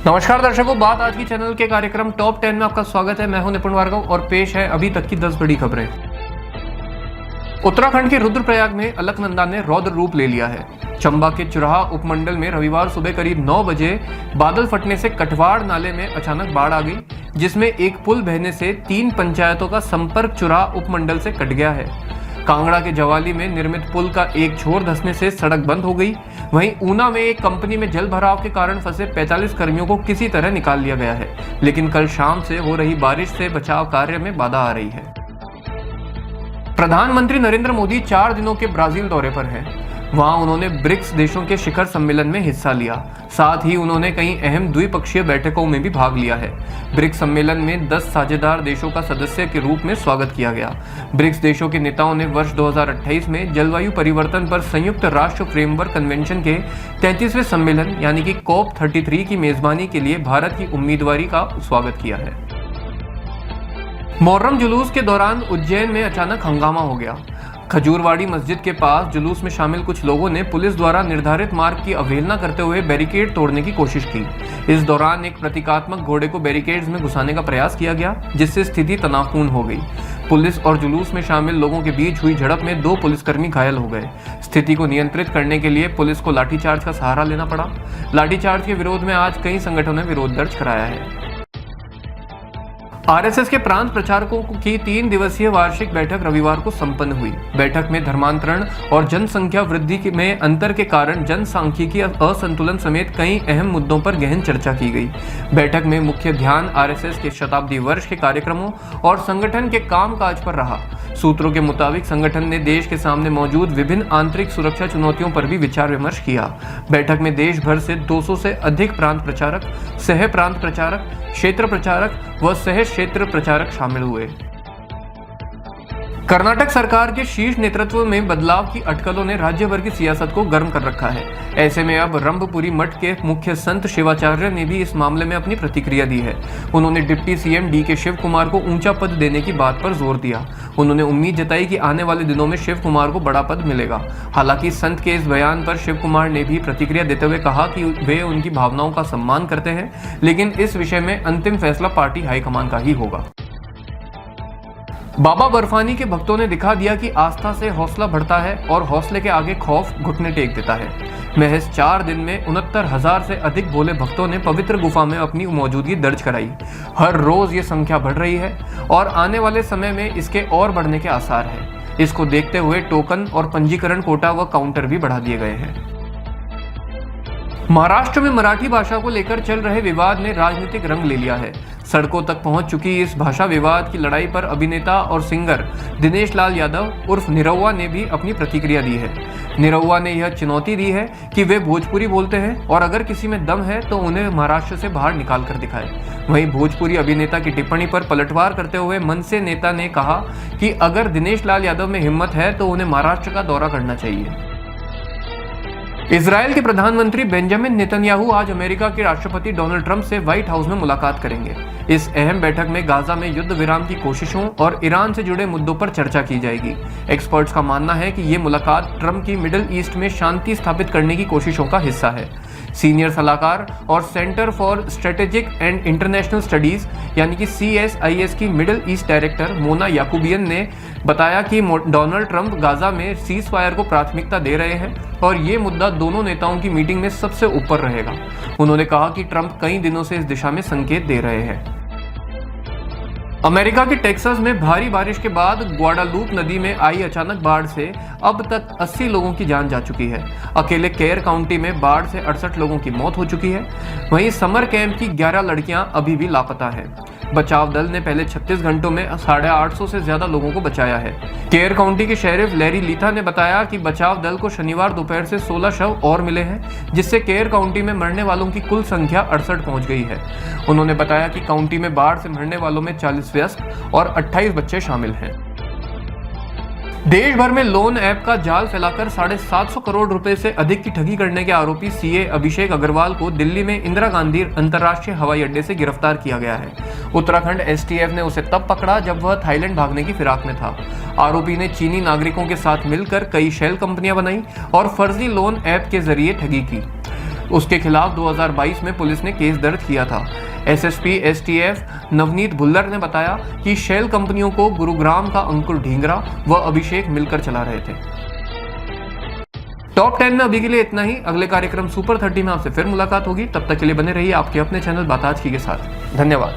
नमस्कार दर्शकों, बात आज की चैनल के कार्यक्रम टॉप 10 में आपका स्वागत है। मैं हूं निपुण भार्गव और पेश है अभी तक की 10 बड़ी खबरें। उत्तराखंड के रुद्रप्रयाग में अलकनंदा ने रौद्र रूप ले लिया है। चंबा के चुराहा उपमंडल में रविवार सुबह करीब 9 बजे बादल फटने से कटवाड़ नाले में अचानक बाढ़ आ गई, जिसमें एक पुल बहने से 3 पंचायतों का संपर्क चुराहा उपमंडल से कट गया है। कांगड़ा के जवाली में निर्मित पुल का एक छोर धंसने से सड़क बंद हो गई। वहीं ऊना में एक कंपनी में जल भराव के कारण फंसे 45 कर्मियों को किसी तरह निकाल लिया गया है, लेकिन कल शाम से हो रही बारिश से बचाव कार्य में बाधा आ रही है। प्रधानमंत्री नरेंद्र मोदी 4 दिनों के ब्राजील दौरे पर हैं। वहां उन्होंने ब्रिक्स देशों के शिखर सम्मेलन में हिस्सा लिया। साथ ही उन्होंने कई अहम द्विपक्षीय बैठकों में भी भाग लिया है। ब्रिक्स सम्मेलन में 10 साझेदार देशों का सदस्य के रूप में स्वागत किया गया। ब्रिक्स देशों के नेताओं ने वर्ष 2028 में जलवायु परिवर्तन पर संयुक्त राष्ट्र फ्रेमवर्क कन्वेंशन के 33वें सम्मेलन यानी कि COP33 की मेजबानी के लिए भारत की उम्मीदवारी का स्वागत किया है। मुहर्रम जुलूस के दौरान उज्जैन में अचानक हंगामा हो गया। खजूरवाड़ी मस्जिद के पास जुलूस में शामिल कुछ लोगों ने पुलिस द्वारा निर्धारित मार्ग की अवहेलना करते हुए बैरिकेड तोड़ने की कोशिश की। इस दौरान एक प्रतीकात्मक घोड़े को बैरिकेड्स में घुसाने का प्रयास किया गया, जिससे स्थिति तनावपूर्ण हो गई। पुलिस और जुलूस में शामिल लोगों के बीच हुई झड़प में 2 पुलिसकर्मी घायल हो गए। स्थिति को नियंत्रित करने के लिए पुलिस को लाठीचार्ज का सहारा लेना पड़ा। लाठीचार्ज के विरोध में आज कई संगठनों ने विरोध दर्ज कराया है। आरएसएस के प्रांत प्रचारकों की 3 दिवसीय वार्षिक बैठक रविवार को संपन्न हुई। बैठक में धर्मांतरण और जनसंख्या वृद्धि में अंतर के कारण जनसांख्यिकीय असंतुलन समेत कई अहम मुद्दों पर गहन चर्चा की गई। बैठक में मुख्य ध्यान आरएसएस के शताब्दी वर्ष के कार्यक्रमों और संगठन के कामकाज पर रहा। सूत्रों के मुताबिक संगठन ने देश के सामने मौजूद विभिन्न आंतरिक सुरक्षा चुनौतियों पर भी विचार विमर्श किया। बैठक में देश भर से 200 से अधिक प्रांत प्रचारक, सह प्रांत प्रचारक, क्षेत्र प्रचारक व सह क्षेत्र प्रचारक शामिल हुए। कर्नाटक सरकार के शीर्ष नेतृत्व में बदलाव की अटकलों ने राज्य भर की सियासत को गर्म कर रखा है। ऐसे में अब रंभपुरी मठ के मुख्य संत शिवाचार्य ने भी इस मामले में अपनी प्रतिक्रिया दी है। उन्होंने deputy CM DK Shivakumar को ऊंचा पद देने की बात पर जोर दिया। उन्होंने उम्मीद जताई कि आने वाले दिनों में शिव कुमार को बड़ा पद मिलेगा। हालांकि संत के इस बयान पर शिव कुमार ने भी प्रतिक्रिया देते हुए कहा कि वे उनकी भावनाओं का सम्मान करते हैं, लेकिन इस विषय में अंतिम फैसला पार्टी हाईकमान का ही होगा। बाबा बर्फानी के भक्तों ने दिखा दिया कि आस्था से हौसला बढ़ता है और हौसले के आगे खौफ घुटने टेक देता है। महज 4 दिन में 69,000 से अधिक भोले भक्तों ने पवित्र गुफा में अपनी मौजूदगी दर्ज कराई। हर रोज ये संख्या बढ़ रही है और आने वाले समय में इसके और बढ़ने के आसार हैं। इसको देखते हुए टोकन और पंजीकरण कोटा व काउंटर भी बढ़ा दिए गए हैं। महाराष्ट्र में मराठी भाषा को लेकर चल रहे विवाद ने राजनीतिक रंग ले लिया है। सड़कों तक पहुंच चुकी इस भाषा विवाद की लड़ाई पर अभिनेता और सिंगर दिनेश लाल यादव उर्फ निरहुआ ने भी अपनी प्रतिक्रिया दी है। निरहुआ ने यह चुनौती दी है कि वे भोजपुरी बोलते हैं और अगर किसी में दम है तो उन्हें महाराष्ट्र से बाहर निकाल कर दिखाए। वहीं भोजपुरी अभिनेता की टिप्पणी पर पलटवार करते हुए मनसे नेता ने कहा कि अगर दिनेश लाल यादव में हिम्मत है तो उन्हें महाराष्ट्र का दौरा करना चाहिए। इजराइल के प्रधानमंत्री बेंजामिन नेतन्याहू आज अमेरिका के राष्ट्रपति डोनाल्ड ट्रंप से व्हाइट हाउस में मुलाकात करेंगे। इस अहम बैठक में गाजा में युद्ध विराम की कोशिशों और ईरान से जुड़े मुद्दों पर चर्चा की जाएगी। एक्सपर्ट्स का मानना है कि ये मुलाकात ट्रंप की मिडिल ईस्ट में शांति स्थापित करने की कोशिशों का हिस्सा है। सीनियर सलाहकार और centre for strategic and international studies यानी कि CSIS की मिडिल ईस्ट डायरेक्टर मोना याकूबियन ने बताया कि डोनाल्ड ट्रंप गाजा में सीज फायर को प्राथमिकता दे रहे हैं और ये मुद्दा दोनों नेताओं की मीटिंग में सबसे ऊपर रहेगा। उन्होंने कहा कि ट्रंप कई दिनों से इस दिशा में संकेत दे रहे हैं। अमेरिका के टेक्सास में भारी बारिश के बाद ग्वाडालूप नदी में आई अचानक बाढ़ से अब तक 80 लोगों की जान जा चुकी है। अकेले केयर काउंटी में बाढ़ से 68 लोगों की मौत हो चुकी है। वहीं समर कैंप की 11 लड़कियां अभी भी लापता हैं। बचाव दल ने पहले 36 घंटों में 850 से ज्यादा लोगों को बचाया है। केयर काउंटी के शेरिफ लैरी लीथा ने बताया कि बचाव दल को शनिवार दोपहर से 16 शव और मिले हैं, जिससे केयर काउंटी में मरने वालों की कुल संख्या 68 पहुंच गई है। उन्होंने बताया कि काउंटी में बाढ़ से मरने वालों में 40 वयस्क और 28 बच्चे शामिल हैं। देश भर में लोन ऐप का जाल फैलाकर 750 करोड़ रुपए से अधिक की ठगी करने के आरोपी सीए अभिषेक अग्रवाल को दिल्ली में इंदिरा गांधी अंतर्राष्ट्रीय हवाई अड्डे से गिरफ्तार किया गया है। उत्तराखंड एसटीएफ ने उसे तब पकड़ा जब वह थाईलैंड भागने की फिराक में था। आरोपी ने चीनी नागरिकों के साथ मिलकर कई शेल कंपनियां बनाई और फर्जी लोन ऐप के जरिए ठगी की। उसके खिलाफ 2022 में पुलिस ने केस दर्ज किया था। एसएसपी एसटीएफ नवनीत भुल्लर ने बताया कि शेल कंपनियों को गुरुग्राम का अंकुर ढींगरा व अभिषेक मिलकर चला रहे थे। टॉप 10 में अभी के लिए इतना ही। अगले कार्यक्रम सुपर 30 में आपसे फिर मुलाकात होगी। तब तक के लिए बने रहिए आपके अपने चैनल बात आज की के साथ। धन्यवाद।